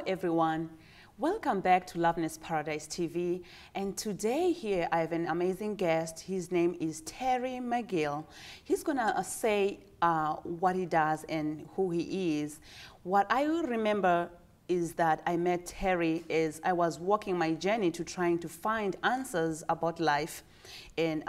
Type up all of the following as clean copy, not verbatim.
everyone. Welcome back to Loveness Paradise TV. And today here I have an amazing guest. His name is Terry Mcgill. He's gonna say what he does and who he is. What I will remember is that I met Terry as I was walking my journey to trying to find answers about life. And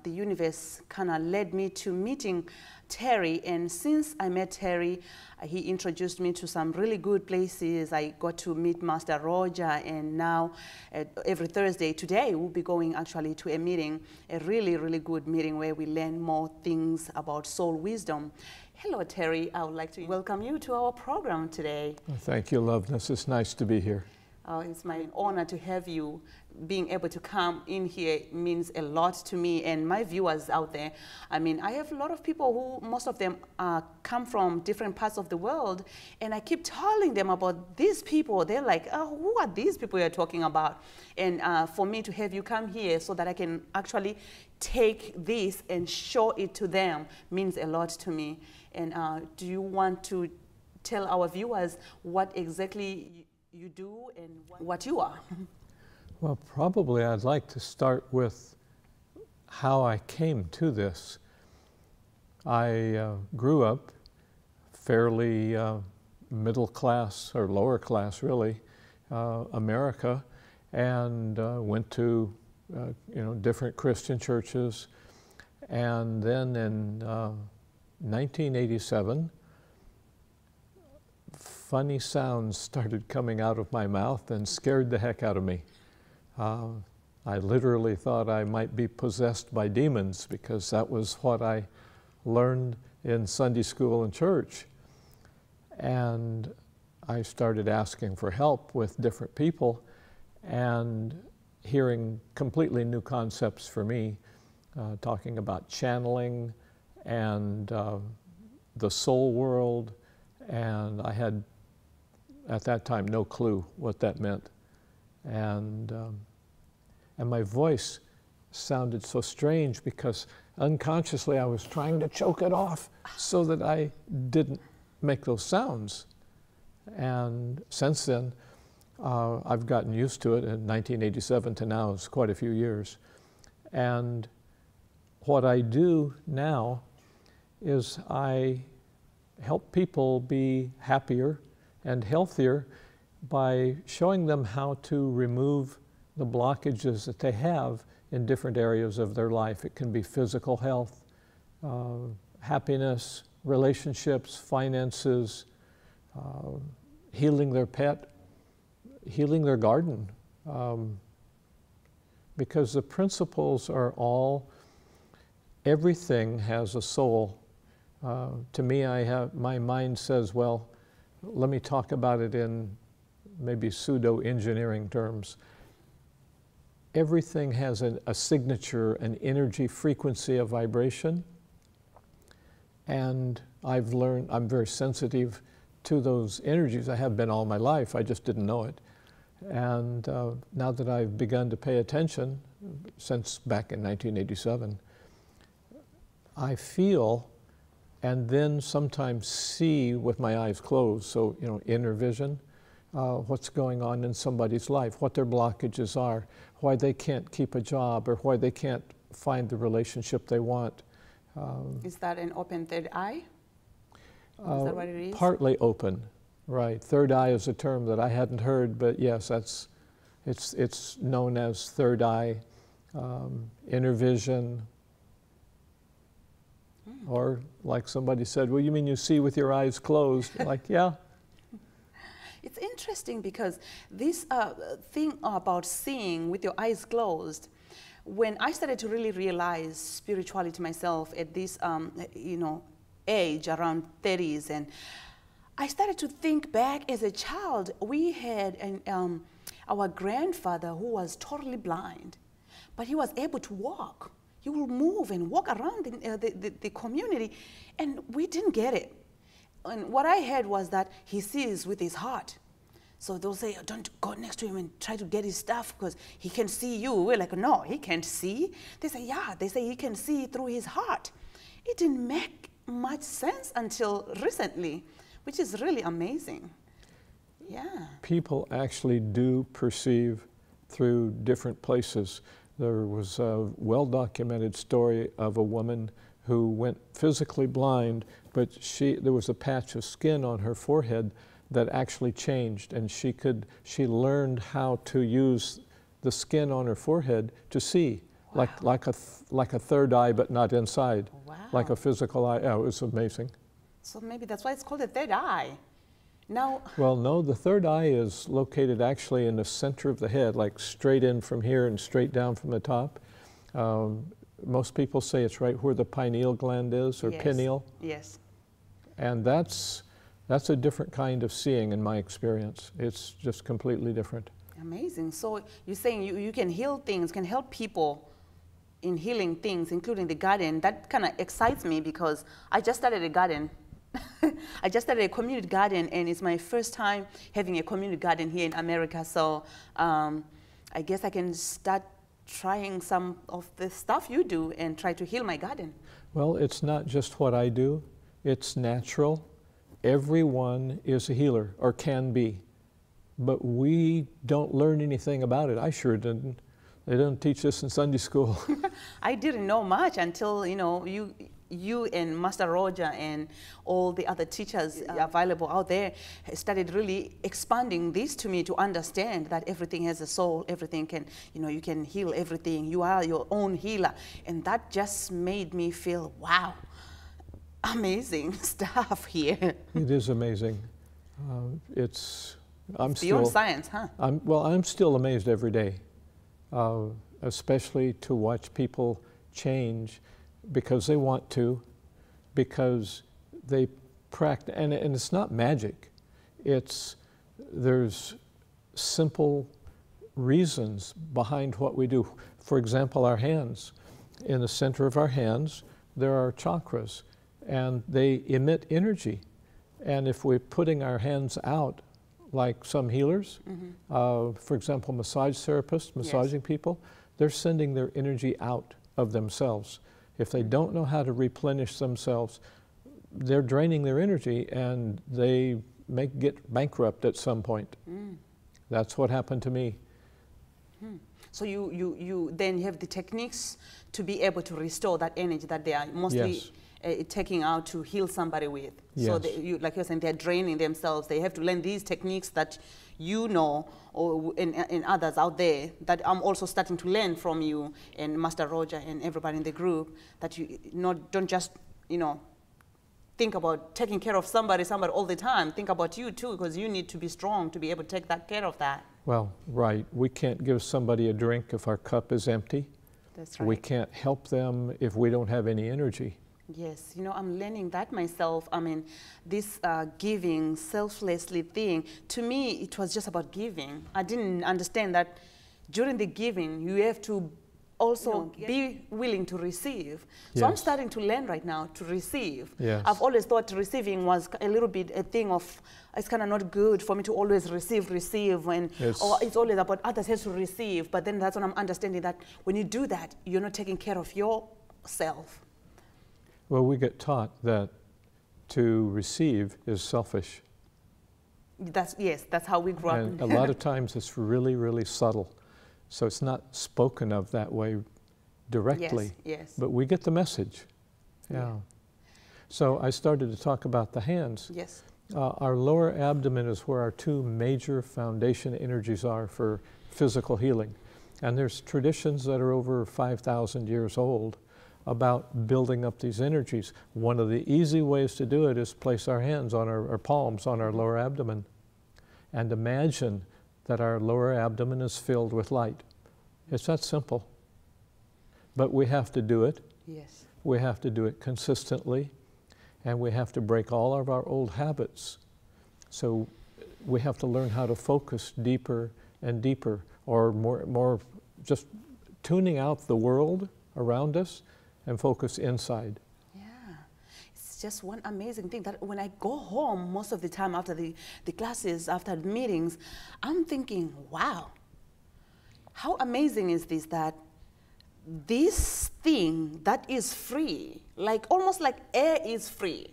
the universe kind of led me to meeting Terry. And since I met Terry, he introduced me to some really good places. I got to meet Master Roger, and now every Thursday, today, we'll be going actually to a meeting, a really, really good meeting where we learn more things about soul wisdom. Hello, Terry. I would like to welcome you to our program today. Well, thank you, Loveness. It's nice to be here. It's my honor to have you. Being able to come in here means a lot to me and my viewers out there. I mean, I have a lot of people who, most of them come from different parts of the world, and I keep telling them about these people. They're like, oh, who are these people you're talking about? And for me to have you come here so that I can actually take this and show it to them means a lot to me. And do you want to tell our viewers what exactly you do and what you are? Well, probably I'd like to start with how I came to this. I grew up fairly middle class, or lower class really, America, and went to different Christian churches. And then in 1987, funny sounds started coming out of my mouth and scared the heck out of me. I literally thought I might be possessed by demons, because that was what I learned in Sunday school and church. And I started asking for help with different people and hearing completely new concepts for me, talking about channeling and the soul world. And I had, at that time, no clue what that meant. And my voice sounded so strange because unconsciously I was trying to choke it off so that I didn't make those sounds. And since then, I've gotten used to it. In 1987 to now is quite a few years. And what I do now is I help people be happier and healthier by showing them how to remove the blockages that they have in different areas of their life. It can be physical health, happiness, relationships, finances, healing their pet, healing their garden. Because the principles are all, everything has a soul. To me, my mind says, well, let me talk about it in maybe pseudo-engineering terms. Everything has a signature, an energy, frequency, a vibration. And I've learned, I'm very sensitive to those energies. I have been all my life, I just didn't know it. And now that I've begun to pay attention, since back in 1987, I feel and then sometimes see with my eyes closed, so inner vision, what's going on in somebody's life, what their blockages are, why they can't keep a job, or why they can't find the relationship they want. Is that an open third eye? Is that what it is? Partly open, right. Third eye is a term that I hadn't heard, but yes, it's known as third eye, inner vision, or like somebody said, well, you mean you see with your eyes closed? Like, yeah. It's interesting because this thing about seeing with your eyes closed, when I started to really realize spirituality myself at this, age, around 30s, and I started to think back as a child, we had our grandfather who was totally blind, but he was able to walk. He will move and walk around the community, and we didn't get it. And what I heard was that he sees with his heart. So they'll say, oh, don't go next to him and try to get his stuff because he can see you. We're like, no, he can't see. They say, yeah, they say he can see through his heart. It didn't make much sense until recently, which is really amazing. Yeah. People actually do perceive through different places. There was a well-documented story of a woman who went physically blind, but there was a patch of skin on her forehead that actually changed, and she learned how to use the skin on her forehead to see. Wow. like a third eye, but not inside. Wow. Like a physical eye. Oh, it was amazing. So maybe that's why it's called a third eye. Now. Well, no, the third eye is located actually in the center of the head, like straight in from here and straight down from the top. Most people say it's right where the pineal gland is, or yes. pineal. Yes. And that's a different kind of seeing in my experience. It's just completely different. Amazing. So you're saying you can heal things, can help people in healing things, including the garden. That kind of excites me because I just started a garden. I just started a community garden, and it's my first time having a community garden here in America. So I guess I can start trying some of the stuff you do and try to heal my garden. Well, it's not just what I do. It's natural. Everyone is a healer, or can be. But we don't learn anything about it. I sure didn't. They don't teach this in Sunday school. I didn't know much until, you and Master Roger and all the other teachers available out there started really expanding this to me, to understand that everything has a soul, everything can, you can heal everything. You are your own healer. And that just made me feel, wow, amazing stuff here. It is amazing. It's beyond science, huh? I'm still amazed every day, especially to watch people change because they want to, because they practice, and it's not magic. There's simple reasons behind what we do. For example, our hands. In the center of our hands, there are chakras, and they emit energy. And if we're putting our hands out, like some healers, for example, massage therapists, massaging people, they're sending their energy out of themselves. If they don't know how to replenish themselves, they're draining their energy, and they may get bankrupt at some point. That's what happened to me. So you then have the techniques to be able to restore that energy that they are mostly taking out to heal somebody with. Yes. So like you're saying, they're draining themselves. They have to learn these techniques that you know, and others out there that I'm also starting to learn from you and Master Roger and everybody in the group, that you don't just, think about taking care of somebody all the time. Think about you too, because you need to be strong to be able to take that care of that. Well, right. We can't give somebody a drink if our cup is empty. That's right. We can't help them if we don't have any energy. Yes, I'm learning that myself. I mean, this giving selflessly thing, to me, it was just about giving. I didn't understand that during the giving, you have to also be willing to receive. So I'm starting to learn right now to receive. Yes. I've always thought receiving was a little bit a thing of, it's kind of not good for me to always receive, or it's always about others have to receive. But then that's when I'm understanding that when you do that, you're not taking care of yourself. Well, we get taught that to receive is selfish. That's how we grew up. And a lot of times it's really, really subtle. So it's not spoken of that way directly. Yes. But we get the message. Yeah. So I started to talk about the hands. Yes. Our lower abdomen is where our two major foundation energies are for physical healing. And there's traditions that are over 5,000 years old about building up these energies. One of the easy ways to do it is place our hands on our palms on our lower abdomen and imagine that our lower abdomen is filled with light. It's that simple. But we have to do it. Yes. We have to do it consistently, and we have to break all of our old habits. So we have to learn how to focus deeper and deeper, or more just tuning out the world around us and focus inside. Yeah, it's just one amazing thing that when I go home most of the time after the classes, after the meetings, I'm thinking, wow, how amazing is this, that this thing that is free, like almost like air is free,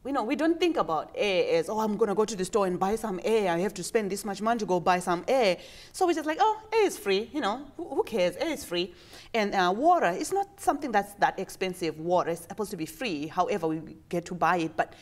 we don't think about air as, oh, I'm going to go to the store and buy some air. I have to spend this much money to go buy some air. So we're just like, oh, air is free. Who cares? Air is free. And water, it's not something that's that expensive. Water is supposed to be free. However, we get to buy it. But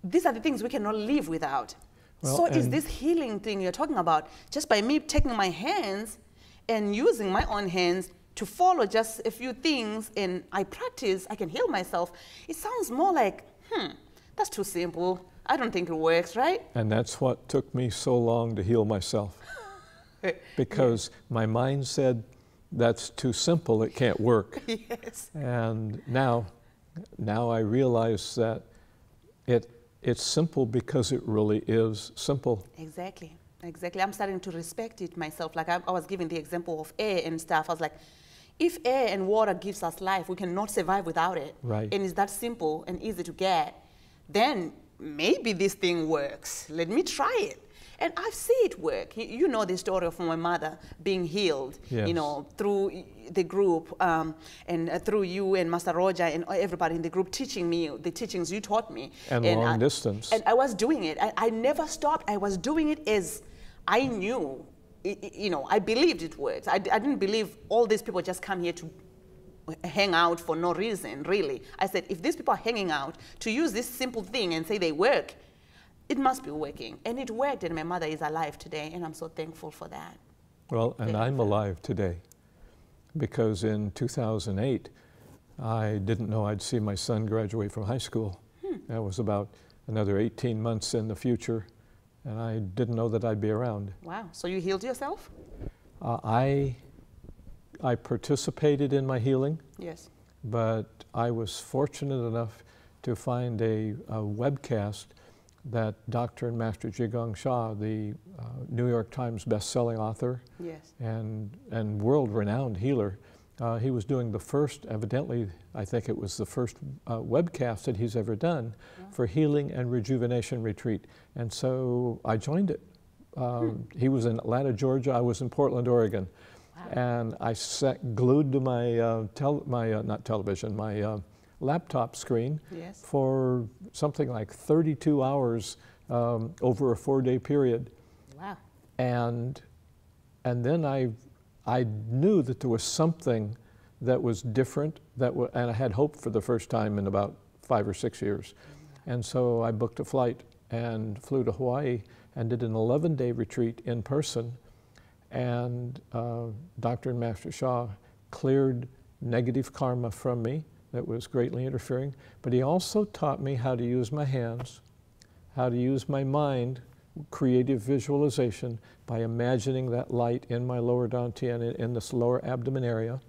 these are the things we cannot live without. Well, so is this healing thing you're talking about, just by me taking my hands and using my own hands to follow just a few things and I practice, I can heal myself. It sounds more like, that's too simple. I don't think it works, right? And that's what took me so long to heal myself. Because my mind said, that's too simple, it can't work. Yes. And now I realize that it's simple because it really is simple. Exactly. Exactly. I'm starting to respect it myself. Like I was giving the example of air and stuff. I was like, if air and water gives us life, we cannot survive without it. Right. And it's that simple and easy to get. Then maybe this thing works. Let me try it. And I see it work. You know the story of my mother being healed, yes. Through the group and through you and Master Roger and everybody in the group teaching me the teachings you taught me. And long distance. And I was doing it. I never stopped. I was doing it as I knew, I believed it works. I didn't believe all these people just come here to hang out for no reason, really. I said, if these people are hanging out to use this simple thing and say they work, it must be working. And it worked, and my mother is alive today, and I'm so thankful for that. Well, and I'm alive today because in 2008, I didn't know I'd see my son graduate from high school. That was about another 18 months in the future, and I didn't know that I'd be around. Wow. So you healed yourself? I participated in my healing. Yes. But I was fortunate enough to find a webcast that Dr. and Master Jigong Shah, the New York Times best-selling author, yes, and world-renowned healer, he was doing the first, evidently, I think it was the first webcast that he's ever done for healing and rejuvenation retreat. And so I joined it. He was in Atlanta, Georgia. I was in Portland, Oregon. Wow. And I sat glued to my, my laptop screen, yes, for something like 32 hours over a 4-day period. Wow. And then I knew that there was something that was different, and I had hope for the first time in about 5 or 6 years. And so I booked a flight and flew to Hawaii and did an 11-day retreat in person. And Dr. and Master Shah cleared negative karma from me that was greatly interfering, but he also taught me how to use my hands, how to use my mind, creative visualization, by imagining that light in my lower dantian, in this lower abdomen area,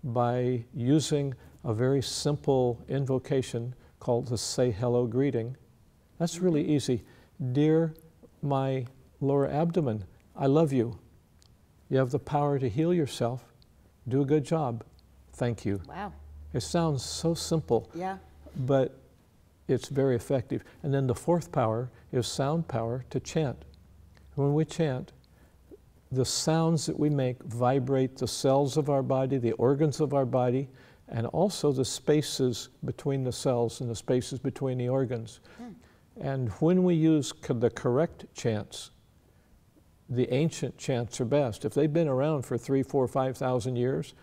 by using a very simple invocation called the Say Hello Greeting. That's really easy. Dear my lower abdomen, I love you. You have the power to heal yourself. Do a good job. Thank you. Wow. It sounds so simple, yeah, but it's very effective. And then the fourth power is sound power to chant. When we chant, the sounds that we make vibrate the cells of our body, the organs of our body, and also the spaces between the cells and the spaces between the organs. And when we use the correct chants, the ancient chants are best. If they've been around for 3,000, 4,000, 5,000 years,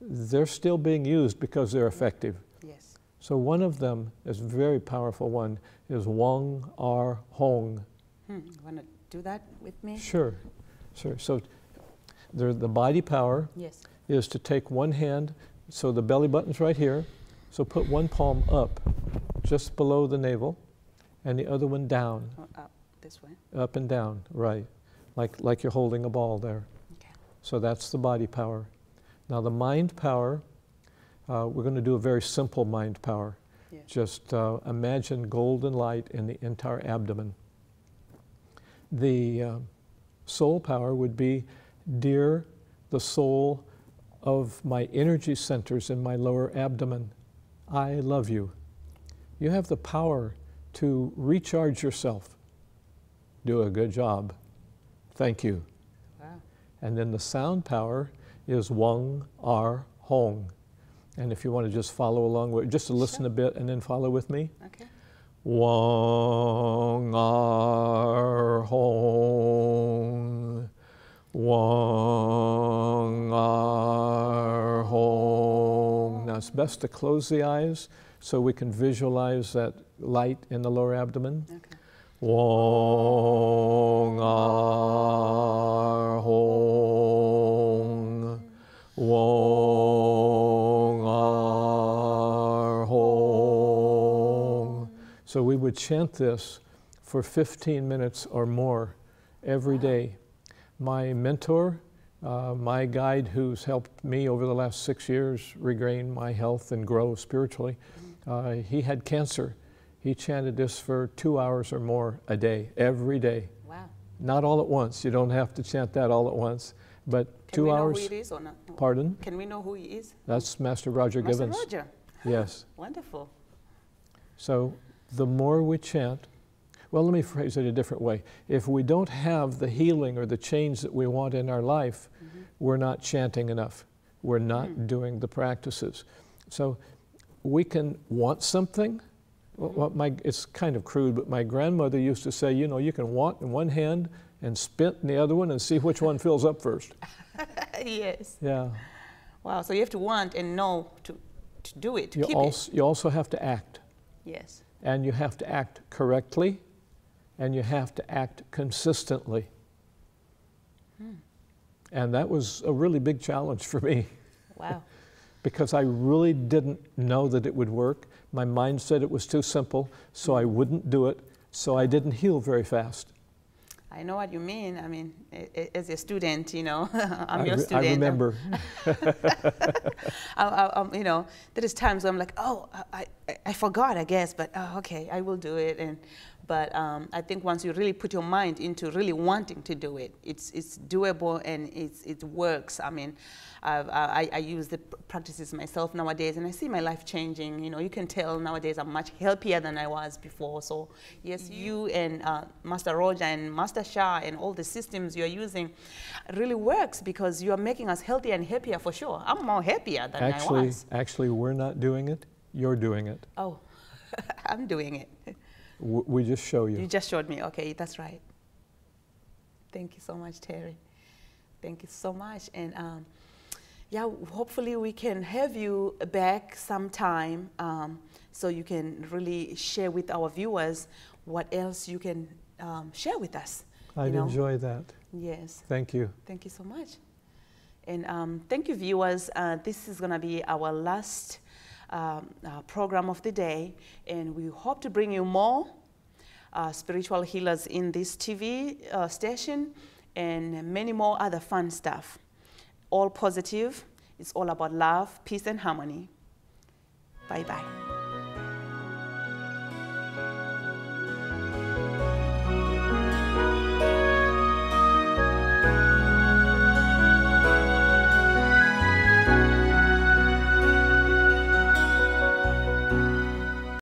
they're still being used because they're effective. yes. So one of them is a very powerful one, is Wong Ar Hong. You want to do that with me? Sure, sure. So the body power Yes. is to take one hand, so the belly button's right here, so put one palm up, just below the navel, and the other one down. Up this way. Up and down, right. Like you're holding a ball there. Okay. So that's the body power. Now the mind power, we're going to do a very simple mind power. Yeah. Just imagine golden light in the entire abdomen. The soul power would be, dear the soul of my energy centers in my lower abdomen, I love you. You have the power to recharge yourself. Do a good job. Thank you. Wow. And then the sound power is Wong Ar Hong. And if you want to just follow along with, just to listen a bit and then follow with me. Okay. Wong ar hong, wong ar hong. Now it's best to close the eyes so we can visualize that light in the lower abdomen. Okay. Wong ar hong, wong ar hong. So we would chant this for 15 minutes or more every day. My mentor, my guide who's helped me over the last 6 years regain my health and grow spiritually, he had cancer. He chanted this for 2 hours or more a day, every day. Wow. Not all at once. You don't have to chant that all at once, but 2 hours. Can we know who it is or not? Pardon? Can we know who he is? That's Master Roger Master Givens. Roger. Yes. Wonderful. So the more we chant, well, let me phrase it a different way. If we don't have the healing or the change that we want in our life, we're not chanting enough. We're not doing the practices. So we can want something. It's kind of crude, but my grandmother used to say, you know, you can want in one hand and spit in the other one and see which one fills up first. Yes. Yeah. Wow, so you have to want and know to do it, to keep it. You also have to act. Yes. And you have to act correctly, and you have to act consistently. And that was a really big challenge for me. Wow. Because I really didn't know that it would work. My mind said it was too simple, so I wouldn't do it, so I didn't heal very fast. I know what you mean. I mean, as a student, you know, I'm your student. I remember. You know, there is times where I'm like, oh, I forgot, I guess, but okay, I will do it. But I think once you really put your mind into really wanting to do it, it's doable and it works. I mean, I use the practices myself nowadays, and I see my life changing. You know, you can tell nowadays I'm much healthier than I was before. So yes, you and Master Roger and Master Shah and all the systems you're using really works because you are making us healthier and happier for sure. I'm more happier than I was. Actually, we're not doing it. You're doing it. Oh, I'm doing it. We just show you. You just showed me. Okay, that's right. Thank you so much, Terry. Thank you so much. And yeah, hopefully we can have you back sometime so you can really share with our viewers what else you can share with us. I'd enjoy that. Yes. Thank you. Thank you so much. And thank you, viewers. This is going to be our last program of the day, and we hope to bring you more spiritual healers in this TV station and many more other fun stuff. All positive. It's all about love, peace, and harmony. Bye-bye.